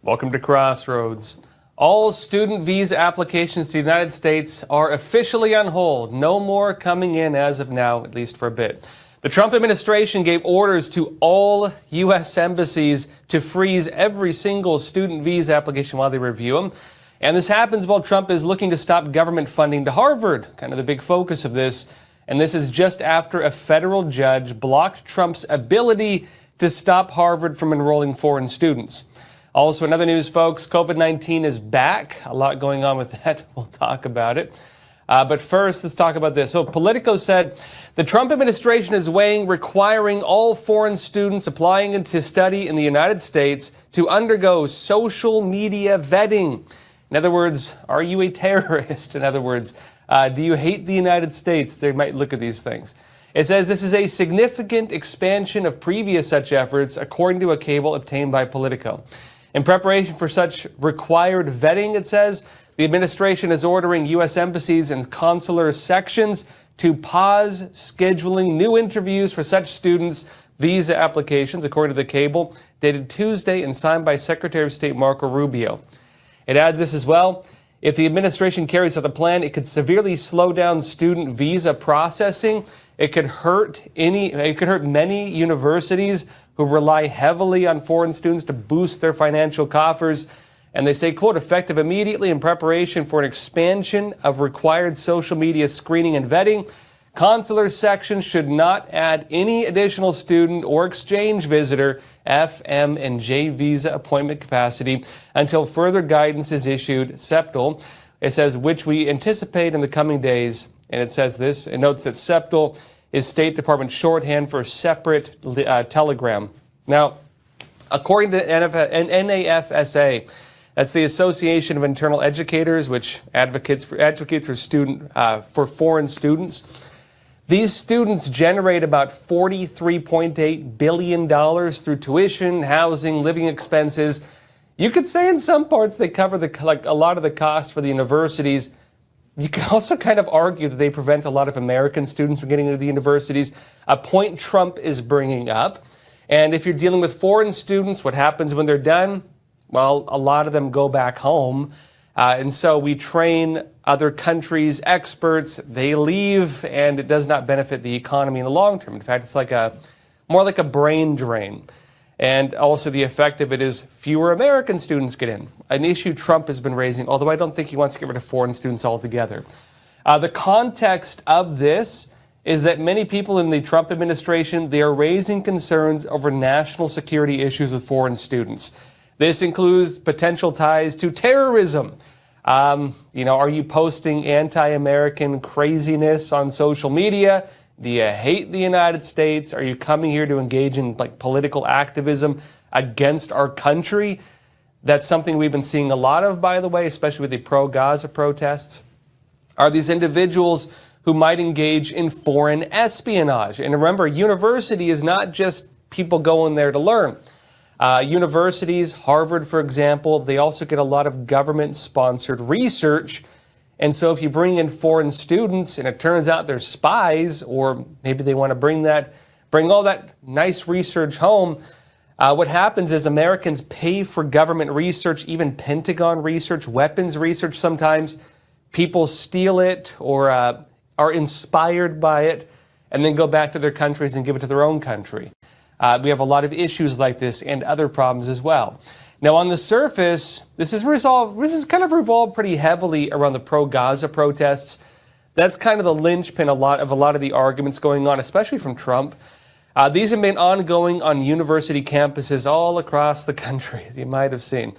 Welcome to Crossroads. All student visa applications to the United States are officially on hold. No more coming in as of now, at least for a bit. The Trump administration gave orders to all U.S. embassies to freeze every single student visa application while they review them. And this happens while Trump is looking to stop government funding to Harvard, kind of the big focus of this. And this is just after a federal judge blocked Trump's ability to stop Harvard from enrolling foreign students. Also, in other news, folks, COVID-19 is back. A lot going on with that. We'll talk about it. But first, let's talk about this. So Politico said the Trump administration is weighing requiring all foreign students applying to study in the United States to undergo social media vetting. In other words, are you a terrorist? In other words, do you hate the United States? They might look at these things. It says this is a significant expansion of previous such efforts, according to a cable obtained by Politico. In preparation for such required vetting, it says, the administration is ordering U.S. embassies and consular sections to pause scheduling new interviews for such students' visa applications, according to the cable, dated Tuesday and signed by Secretary of State Marco Rubio. It adds this as well. If the administration carries out the plan, it could severely slow down student visa processing. It could hurt many universities who rely heavily on foreign students to boost their financial coffers. And they say, quote, effective immediately in preparation for an expansion of required social media screening and vetting, consular sections should not add any additional student or exchange visitor F, M, and J visa appointment capacity until further guidance is issued, SEPTL. It says, which we anticipate in the coming days. And it says this, it notes that SEPTL is State Department shorthand for separate telegram. Now, according to NAFSA, that's the Association of Internal Educators, which advocates for foreign students. These students generate about $43.8 billion through tuition, housing, living expenses. You could say in some parts they cover a lot of the costs for the universities. You can also kind of argue that they prevent a lot of American students from getting into the universities, a point Trump is bringing up. And if you're dealing with foreign students, what happens when they're done? Well, a lot of them go back home. And so we train other countries' experts. They leave, and it does not benefit the economy in the long term. In fact, it's more like a brain drain. And also the effect of it is fewer American students get in, an issue Trump has been raising, although I don't think he wants to get rid of foreign students altogether. The context of this is that many people in the Trump administration, they are raising concerns over national security issues with foreign students. This includes potential ties to terrorism. Are you posting anti-American craziness on social media? Do you hate the United States? Are you coming here to engage in political activism against our country? That's something we've been seeing a lot of, by the way, especially with the pro-Gaza protests. Are these individuals who might engage in foreign espionage? And remember, university is not just people going there to learn. Universities, Harvard, for example, they also get a lot of government-sponsored research. And so if you bring in foreign students and it turns out they're spies, or maybe they want to bring all that nice research home, what happens is Americans pay for government research, even Pentagon research, weapons research sometimes. People steal it or are inspired by it and then go back to their countries and give it to their own country. We have a lot of issues like this and other problems as well. Now, on the surface, this is kind of revolved pretty heavily around the pro-Gaza protests. That's kind of the linchpin of a lot of the arguments going on, especially from Trump. These have been ongoing on university campuses all across the country, as you might have seen,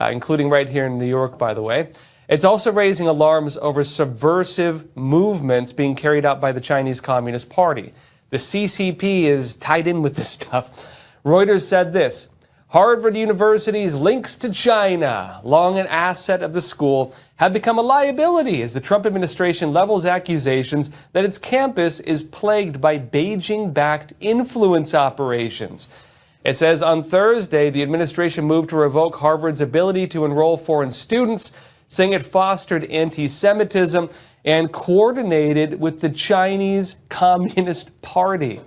including right here in New York, by the way. It's also raising alarms over subversive movements being carried out by the Chinese Communist Party. The CCP is tied in with this stuff. Reuters said this. Harvard University's links to China, long an asset of the school, have become a liability as the Trump administration levels accusations that its campus is plagued by Beijing-backed influence operations. It says on Thursday, the administration moved to revoke Harvard's ability to enroll foreign students, saying it fostered anti-Semitism and coordinated with the Chinese Communist Party.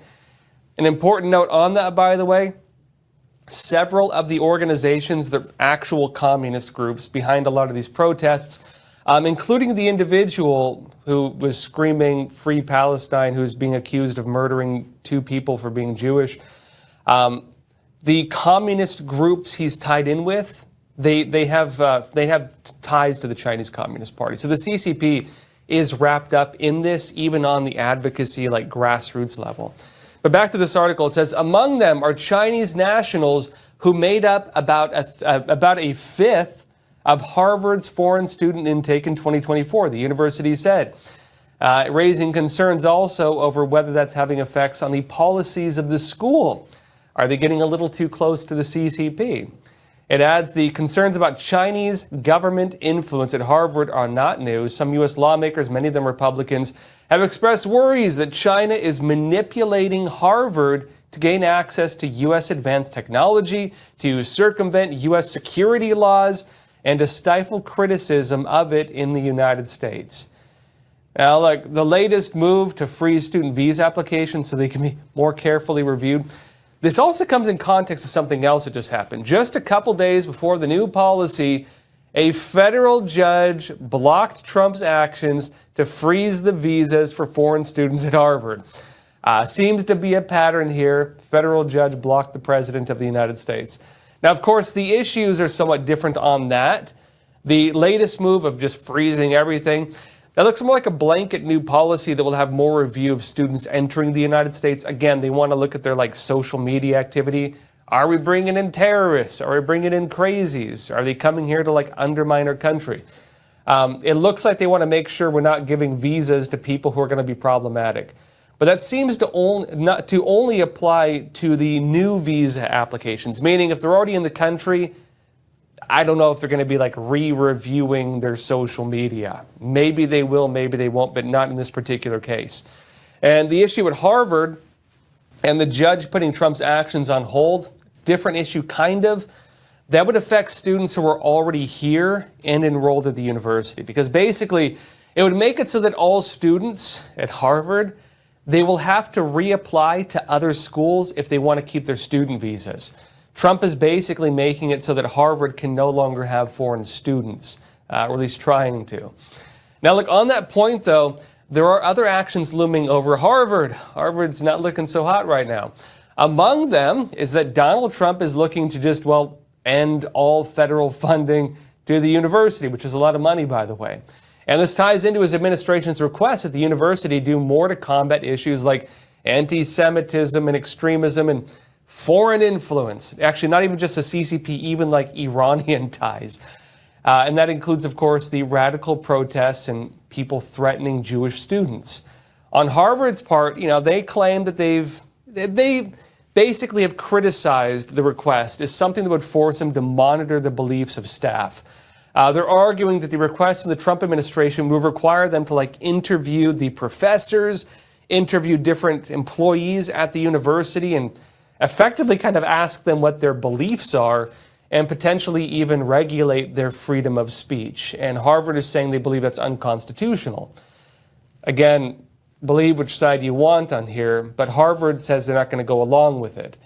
An important note on that, by the way, several of the organizations, the actual communist groups behind a lot of these protests, including the individual who was screaming "Free Palestine," who's being accused of murdering 2 people for being Jewish. The communist groups he's tied in with, they have ties to the Chinese Communist Party. So the CCP is wrapped up in this, even on the advocacy, like grassroots level. But back to this article, it says, among them are Chinese nationals who made up about a fifth of Harvard's foreign student intake in 2024, the university said, raising concerns also over whether that's having effects on the policies of the school. Are they getting a little too close to the CCP? It adds, the concerns about Chinese government influence at Harvard are not new. Some U.S. lawmakers, many of them Republicans, have expressed worries that China is manipulating Harvard to gain access to U.S. advanced technology, to circumvent U.S. security laws, and to stifle criticism of it in the United States. Now, look, the latest move to freeze student visa applications so they can be more carefully reviewed. This also comes in context of something else that just happened. Just a couple days before the new policy, a federal judge blocked Trump's actions to freeze the visas for foreign students at Harvard. Seems to be a pattern here. Federal judge blocked the president of the United States. Now, of course, the issues are somewhat different on that. The latest move of just freezing everything, that looks more like a blanket new policy that will have more review of students entering the United States. Again, they want to look at their social media activity. Are we bringing in terrorists? Are we bringing in crazies? Are they coming here to undermine our country? It looks like they want to make sure we're not giving visas to people who are going to be problematic. But that seems to only apply to the new visa applications, meaning if they're already in the country, I don't know if they're going to be re-reviewing their social media. Maybe they will, maybe they won't, but not in this particular case. And the issue at Harvard and the judge putting Trump's actions on hold, different issue kind of, that would affect students who are already here and enrolled at the university. Because basically, it would make it so that all students at Harvard, they will have to reapply to other schools if they want to keep their student visas. Trump is basically making it so that Harvard can no longer have foreign students, or at least trying to. Now, look, on that point, though, there are other actions looming over Harvard. Harvard's not looking so hot right now. Among them is that Donald Trump is looking to just, end all federal funding to the university, which is a lot of money, by the way. And this ties into his administration's request that the university do more to combat issues like anti-Semitism and extremism and foreign influence. Actually, not even just the CCP, even Iranian ties. And that includes, of course, the radical protests and people threatening Jewish students. On Harvard's part, they claim that they basically have criticized the request as something that would force them to monitor the beliefs of staff. They're arguing that the request from the Trump administration will require them to interview the professors, interview different employees at the university, and effectively kind of ask them what their beliefs are and potentially even regulate their freedom of speech. And Harvard is saying they believe that's unconstitutional. Again, believe which side you want on here, but Harvard says they're not going to go along with it.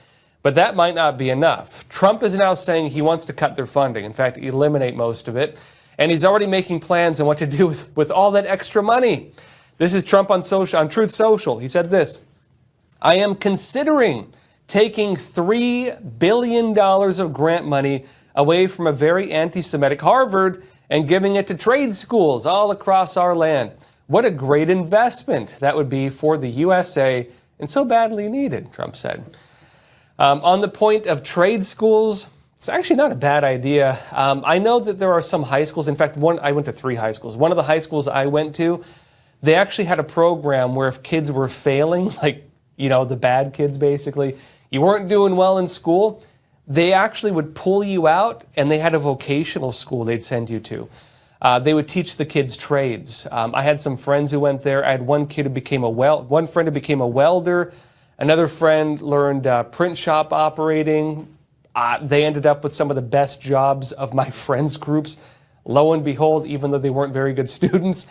But that might not be enough. Trump is now saying he wants to cut their funding, in fact, eliminate most of it. And he's already making plans on what to do with all that extra money. This is Trump on Truth Social. He said this, I am considering taking $3 billion of grant money away from a very anti-Semitic Harvard and giving it to trade schools all across our land. What a great investment that would be for the USA, and so badly needed, Trump said. On the point of trade schools, it's actually not a bad idea. I know that there are some high schools. In fact, I went to 3 high schools. One of the high schools I went to, they actually had a program where if kids were failing, the bad kids basically, you weren't doing well in school, they actually would pull you out, and they had a vocational school they'd send you to. They would teach the kids trades. I had some friends who went there. I had one friend who became a welder. Another friend learned print shop operating. They ended up with some of the best jobs of my friends' groups. Lo and behold, even though they weren't very good students,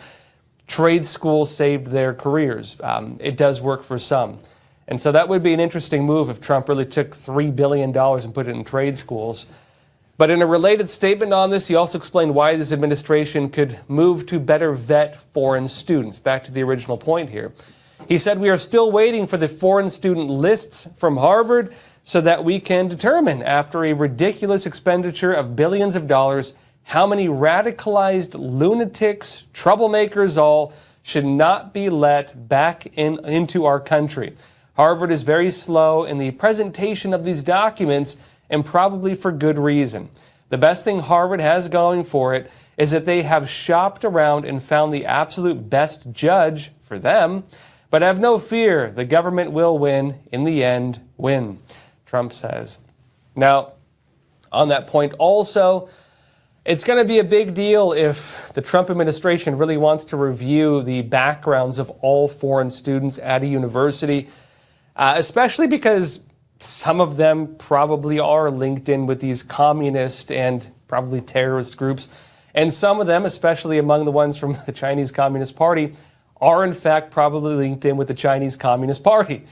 trade school saved their careers. It does work for some. And so that would be an interesting move if Trump really took $3 billion and put it in trade schools. But in a related statement on this, he also explained why this administration could move to better vet foreign students. Back to the original point here. He said, "We are still waiting for the foreign student lists from Harvard so that we can determine, after a ridiculous expenditure of billions of dollars, how many radicalized lunatics, troublemakers all, should not be let back into our country. Harvard is very slow in the presentation of these documents, and probably for good reason. The best thing Harvard has going for it is that they have shopped around and found the absolute best judge for them. But have no fear, the government will win. In the end, win," Trump says. Now, on that point also, it's going to be a big deal if the Trump administration really wants to review the backgrounds of all foreign students at a university, especially because some of them probably are linked in with these communist and probably terrorist groups. And some of them, especially among the ones from the Chinese Communist Party, are in fact probably linked in with the Chinese Communist Party.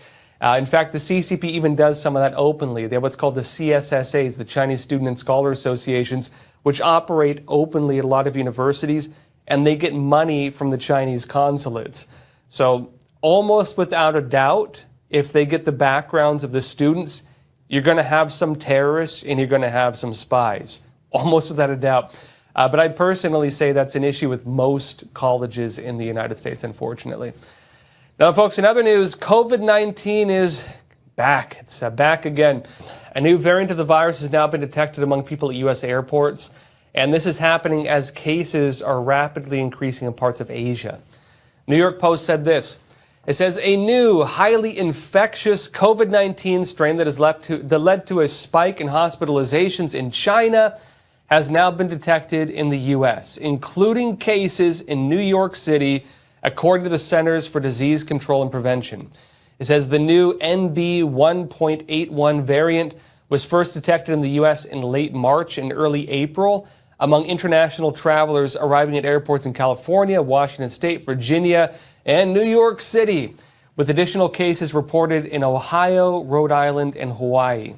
In fact, the CCP even does some of that openly. They have what's called the CSSAs, the Chinese Student and Scholar Associations, which operate openly at a lot of universities, and they get money from the Chinese consulates. So almost without a doubt, if they get the backgrounds of the students, you're going to have some terrorists and you're going to have some spies, almost without a doubt. But I'd personally say that's an issue with most colleges in the United States, unfortunately. Now, folks, in other news, COVID-19 is back. It's back again. A new variant of the virus has now been detected among people at U.S. airports, and this is happening as cases are rapidly increasing in parts of Asia. New York Post said this. It says a new, highly infectious COVID-19 strain that led to a spike in hospitalizations in China has now been detected in the U.S., including cases in New York City, according to the Centers for Disease Control and Prevention. It says the new NB 1.81 variant was first detected in the U.S. in late March and early April among international travelers arriving at airports in California, Washington State, Virginia, and New York City, with additional cases reported in Ohio, Rhode Island, and Hawaii.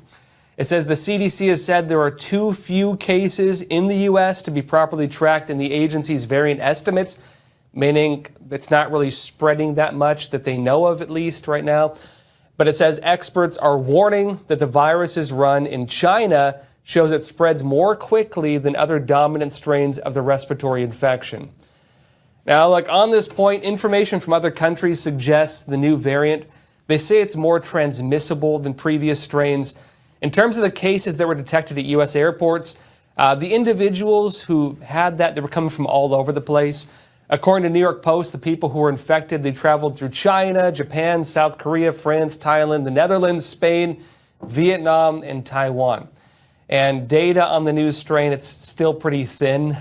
It says the CDC has said there are too few cases in the U.S. to be properly tracked in the agency's variant estimates, meaning it's not really spreading that much that they know of, at least right now. But it says experts are warning that the virus's run in China shows it spreads more quickly than other dominant strains of the respiratory infection. Now, on this point, information from other countries suggests the new variant. They say it's more transmissible than previous strains. In terms of the cases that were detected at U.S. airports, the individuals who had that, they were coming from all over the place. According to New York Post, the people who were infected, they traveled through China, Japan, South Korea, France, Thailand, the Netherlands, Spain, Vietnam, and Taiwan. And data on the new strain, it's still pretty thin.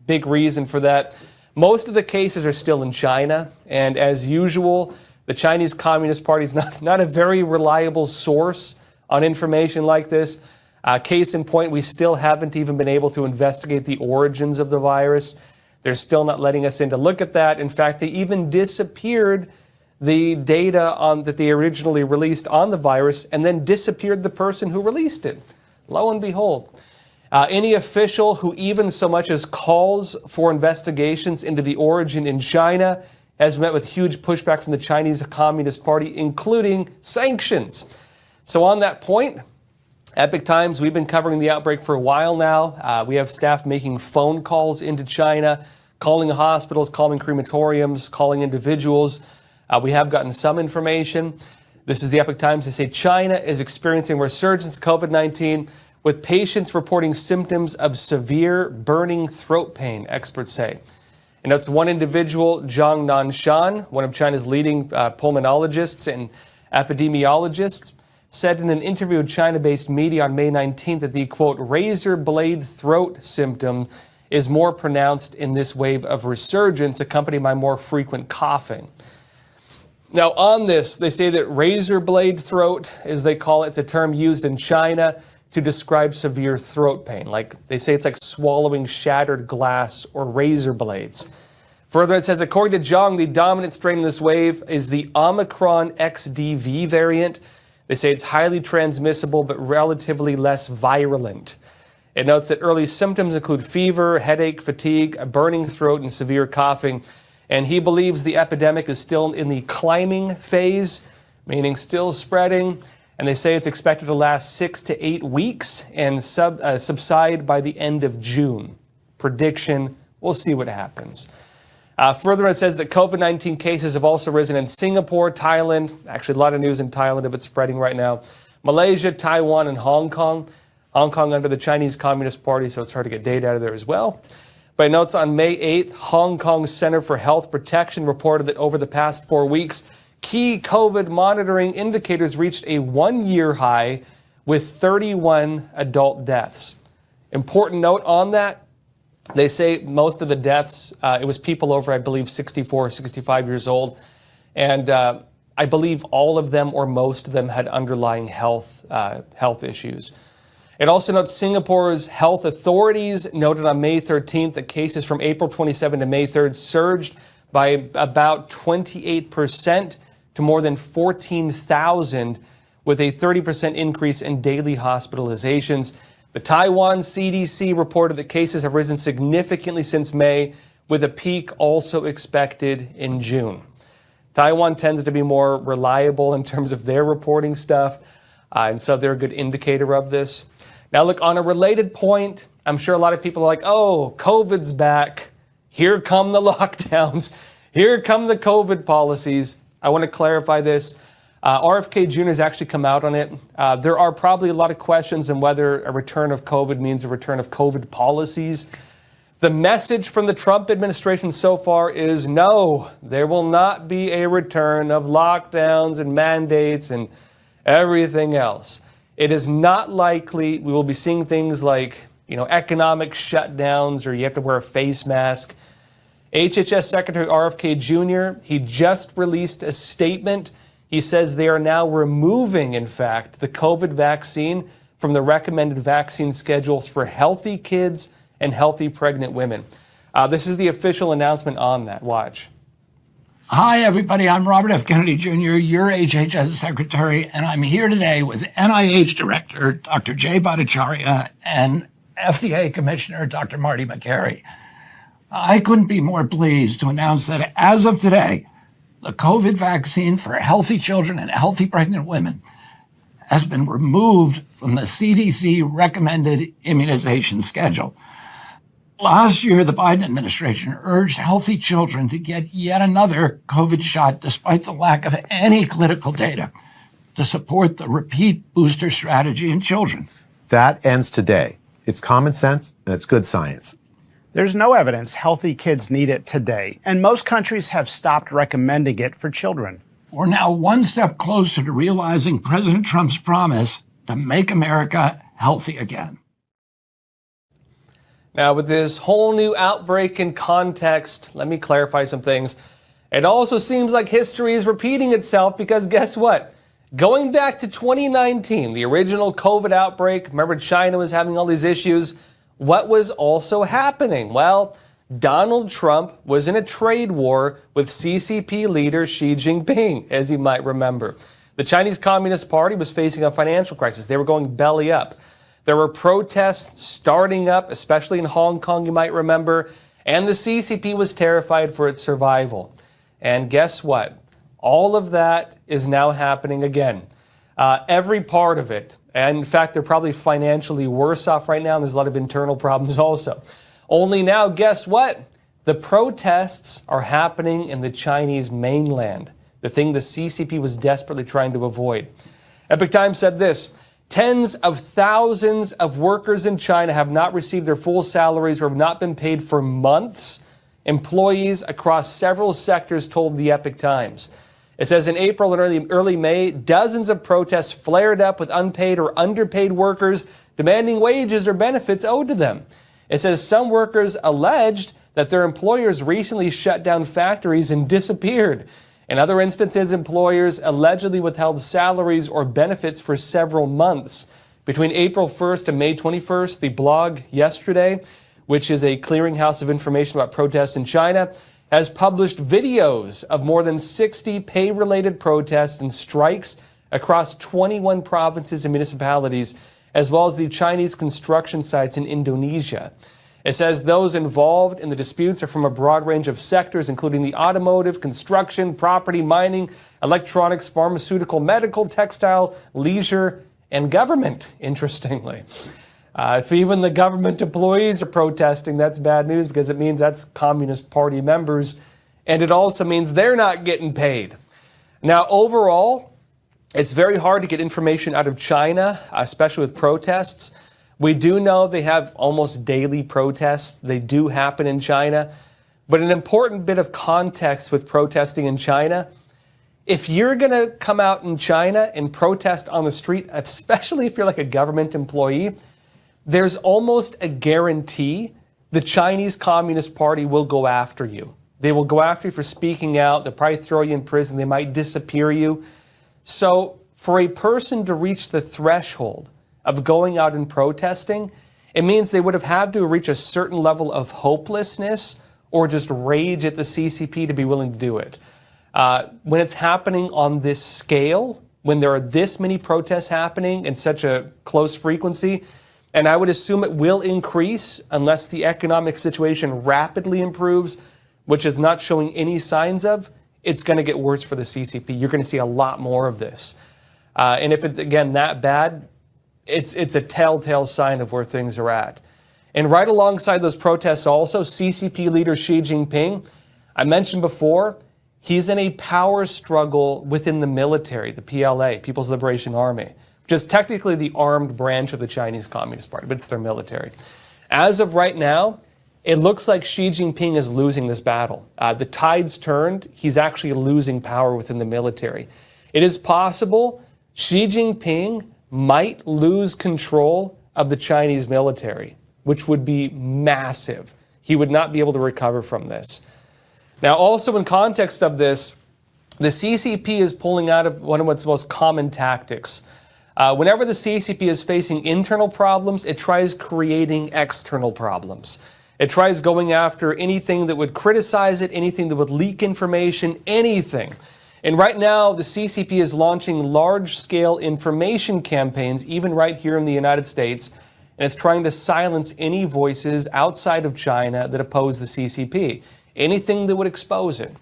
Big reason for that. Most of the cases are still in China, and as usual, the Chinese Communist Party is not a very reliable source on information like this. Case in point, we still haven't even been able to investigate the origins of the virus. They're still not letting us in to look at that. In fact, they even disappeared the data that they originally released on the virus and then disappeared the person who released it. Lo and behold. Any official who even so much as calls for investigations into the origin in China has met with huge pushback from the Chinese Communist Party, including sanctions. So on that point, Epoch Times, we've been covering the outbreak for a while now. We have staff making phone calls into China, calling hospitals, calling crematoriums, calling individuals. We have gotten some information. This is the Epoch Times. They say China is experiencing resurgence of COVID-19 with patients reporting symptoms of severe burning throat pain, experts say. And that's one individual, Zhang Nanshan, one of China's leading pulmonologists and epidemiologists, said in an interview with China-based media on May 19th that the, quote, razor blade throat symptom is more pronounced in this wave of resurgence, accompanied by more frequent coughing. Now, on this, they say that razor blade throat, as they call it, it's a term used in China to describe severe throat pain. Like they say it's like swallowing shattered glass or razor blades. Further, it says, according to Zhang, the dominant strain in this wave is the Omicron XDV variant. They say it's highly transmissible but relatively less virulent. It notes that early symptoms include fever, headache, fatigue, a burning throat, and severe coughing. And he believes the epidemic is still in the climbing phase, meaning still spreading. And they say it's expected to last 6 to 8 weeks and subside by the end of June. Prediction, we'll see what happens. Further, it says that COVID-19 cases have also risen in Singapore, Thailand. Actually, a lot of news in Thailand of it spreading right now. Malaysia, Taiwan, and Hong Kong. Hong Kong under the Chinese Communist Party, so it's hard to get data out of there as well. But it notes on May 8th, Hong Kong's Center for Health Protection reported that over the past 4 weeks, key COVID monitoring indicators reached a one-year high with 31 adult deaths. Important note on that, they say most of the deaths, it was people over, I believe, 64, 65 years old. And I believe all of them or most of them had underlying health issues. It also notes Singapore's health authorities noted on May 13th that cases from April 27 to May 3rd surged by about 28% to more than 14,000, with a 30% increase in daily hospitalizations. The Taiwan CDC reported that cases have risen significantly since May, with a peak also expected in June. Taiwan tends to be more reliable in terms of their reporting stuff, and so they're a good indicator of this. Now, look, on a related point, I'm sure a lot of people are like, oh, COVID's back. Here come the lockdowns. Here come the COVID policies. I want to clarify this. RFK Jr. has actually come out on it. There are probably a lot of questions on whether a return of COVID means a return of COVID policies. The message from the Trump administration so far is no, there will not be a return of lockdowns and mandates and everything else. It is not likely we will be seeing things like, economic shutdowns or you have to wear a face mask. HHS Secretary RFK Jr., he just released a statement. He says they are now removing, in fact, the COVID vaccine from the recommended vaccine schedules for healthy kids and healthy pregnant women. This is the official announcement on that. Watch. Hi, everybody. I'm Robert F. Kennedy Jr., your HHS Secretary, and I'm here today with NIH Director Dr. Jay Bhattacharya and FDA Commissioner Dr. Marty Makary. I couldn't be more pleased to announce that as of today, the COVID vaccine for healthy children and healthy pregnant women has been removed from the CDC recommended immunization schedule. Last year, the Biden administration urged healthy children to get yet another COVID shot despite the lack of any clinical data to support the repeat booster strategy in children. That ends today. It's common sense and it's good science. There's no evidence healthy kids need it today, and most countries have stopped recommending it for children. We're now one step closer to realizing President Trump's promise to make America healthy again. Now, with this whole new outbreak in context, let me clarify some things. It also seems like history is repeating itself because guess what? Going back to 2019, the original COVID outbreak, remember China was having all these issues. What was also happening? Well, Donald Trump was in a trade war with CCP leader Xi Jinping, as you might remember. The Chinese Communist Party was facing a financial crisis. They were going belly up. There were protests starting up, especially in Hong Kong, you might remember, and the CCP was terrified for its survival. And guess what? All of that is now happening again. Every part of it. And in fact, they're probably financially worse off right now, and there's a lot of internal problems also. Only now, guess what? The protests are happening in the Chinese mainland, the thing the CCP was desperately trying to avoid. Epoch Times said this: tens of thousands of workers in China have not received their full salaries or have not been paid for months. Employees across several sectors told the Epoch Times. It says in April and early May, dozens of protests flared up with unpaid or underpaid workers demanding wages or benefits owed to them. It says some workers alleged that their employers recently shut down factories and disappeared. In other instances, employers allegedly withheld salaries or benefits for several months. Between April 1st and May 21st, the blog Yesterday, which is a clearinghouse of information about protests in China, has published videos of more than 60 pay-related protests and strikes across 21 provinces and municipalities, as well as the Chinese construction sites in Indonesia. It says those involved in the disputes are from a broad range of sectors, including the automotive, construction, property, mining, electronics, pharmaceutical, medical, textile, leisure, and government, interestingly. If even the government employees are protesting, that's bad news because it means that's Communist Party members, and it also means they're not getting paid. Now, overall, it's very hard to get information out of China, especially with protests. We do know they have almost daily protests. They do happen in China. But an important bit of context with protesting in China, if you're going to come out in China and protest on the street, especially if you're like a government employee, there's almost a guarantee the Chinese Communist Party will go after you. They will go after you for speaking out. They'll probably throw you in prison. They might disappear you. So for a person to reach the threshold of going out and protesting, it means they would have had to reach a certain level of hopelessness or just rage at the CCP to be willing to do it. When it's happening on this scale, when there are this many protests happening in such a close frequency, and I would assume it will increase unless the economic situation rapidly improves, which is not showing any signs of, it's going to get worse for the CCP. You're going to see a lot more of this. And if it's, again, that bad, it's a telltale sign of where things are at. And right alongside those protests also, CCP leader Xi Jinping, I mentioned before, he's in a power struggle within the military, the PLA, People's Liberation Army, which is technically the armed branch of the Chinese Communist Party, but it's their military. As of right now, it looks like Xi Jinping is losing this battle. The tide's turned. He's actually losing power within the military. It is possible Xi Jinping might lose control of the Chinese military, which would be massive. He would not be able to recover from this. Now, also in context of this, the CCP is pulling out of one of its most common tactics. Whenever the CCP is facing internal problems, it tries creating external problems. It tries going after anything that would criticize it, anything that would leak information, anything. And right now, the CCP is launching large-scale information campaigns, even right here in the United States, and it's trying to silence any voices outside of China that oppose the CCP, anything that would expose it.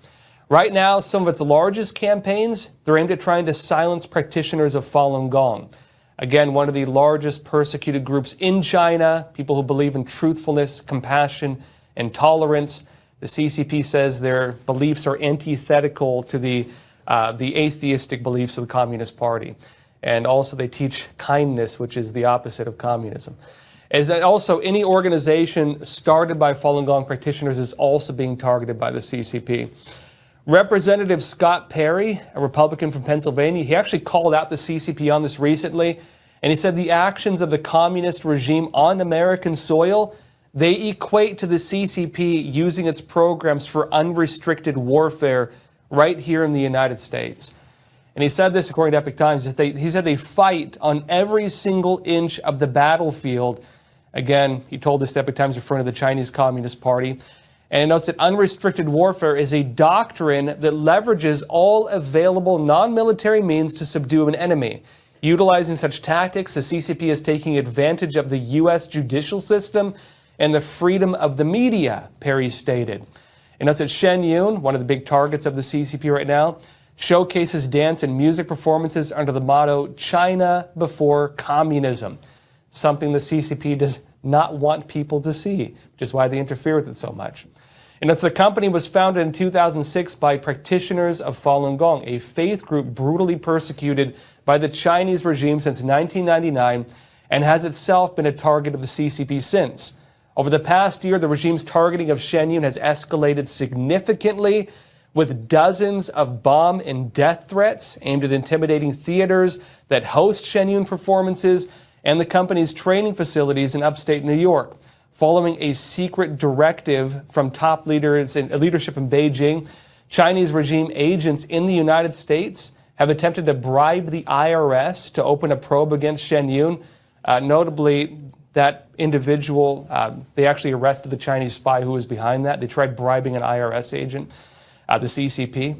Right now, some of its largest campaigns, they're aimed at trying to silence practitioners of Falun Gong. Again, one of the largest persecuted groups in China, people who believe in truthfulness, compassion, and tolerance. The CCP says their beliefs are antithetical to the atheistic beliefs of the Communist Party. And also they teach kindness, which is the opposite of communism. Is that also any organization started by Falun Gong practitioners is also being targeted by the CCP. Representative Scott Perry, a Republican from Pennsylvania, he actually called out the CCP on this recently, and he said the actions of the communist regime on American soil, they equate to the CCP using its programs for unrestricted warfare right here in the United States. And he said this according to Epoch Times, he said they fight on every single inch of the battlefield. Again, he told this to Epoch Times referring to the Chinese Communist Party. And it notes that unrestricted warfare is a doctrine that leverages all available non-military means to subdue an enemy. Utilizing such tactics, the CCP is taking advantage of the U.S. judicial system and the freedom of the media, Perry stated. And notes that Shen Yun, one of the big targets of the CCP right now, showcases dance and music performances under the motto, China before communism, something the CCP does not want people to see, which is why they interfere with it so much. And the company was founded in 2006 by practitioners of Falun Gong, a faith group brutally persecuted by the Chinese regime since 1999 and has itself been a target of the CCP since. Over the past year, the regime's targeting of Shen Yun has escalated significantly, with dozens of bomb and death threats aimed at intimidating theaters that host Shen Yun performances and the company's training facilities in upstate New York. Following a secret directive from top leaders in leadership in Beijing, Chinese regime agents in the United States have attempted to bribe the IRS to open a probe against Shen Yun. Notably, that individual, they actually arrested the Chinese spy who was behind that. They tried bribing an IRS agent, the CCP.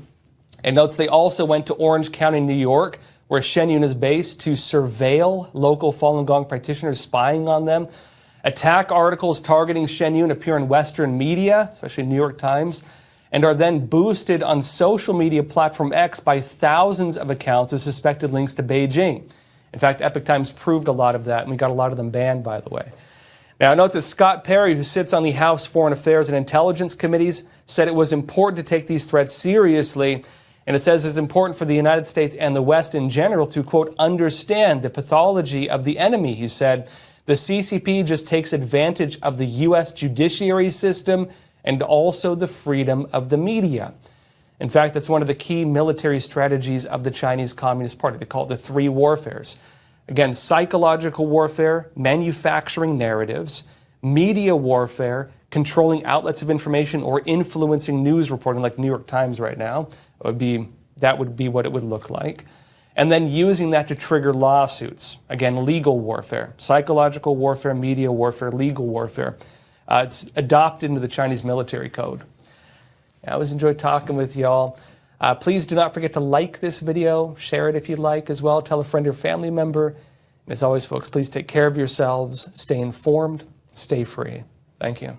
It notes they also went to Orange County, New York, where Shenyun is based, to surveil local Falun Gong practitioners, spying on them. Attack articles targeting Shenyun appear in Western media, especially New York Times, and are then boosted on social media platform X by thousands of accounts with suspected links to Beijing. In fact, Epoch proved a lot of that, and we got a lot of them banned, by the way. Now, note that Scott Perry, who sits on the House Foreign Affairs and Intelligence Committees, said it was important to take these threats seriously, and it says it's important for the United States and the West in general to, quote, understand the pathology of the enemy. He said, the CCP just takes advantage of the U.S. judiciary system and also the freedom of the media. In fact, that's one of the key military strategies of the Chinese Communist Party. They call it the three warfares. Again, psychological warfare, manufacturing narratives, media warfare, controlling outlets of information or influencing news reporting like New York Times right now. That would be what it would look like. And then using that to trigger lawsuits. Again, legal warfare, psychological warfare, media warfare, legal warfare. It's adopted into the Chinese military code. I always enjoy talking with y'all. Please do not forget to like this video, share it if you'd like as well, tell a friend or family member. And as always, folks, please take care of yourselves, stay informed, stay free. Thank you.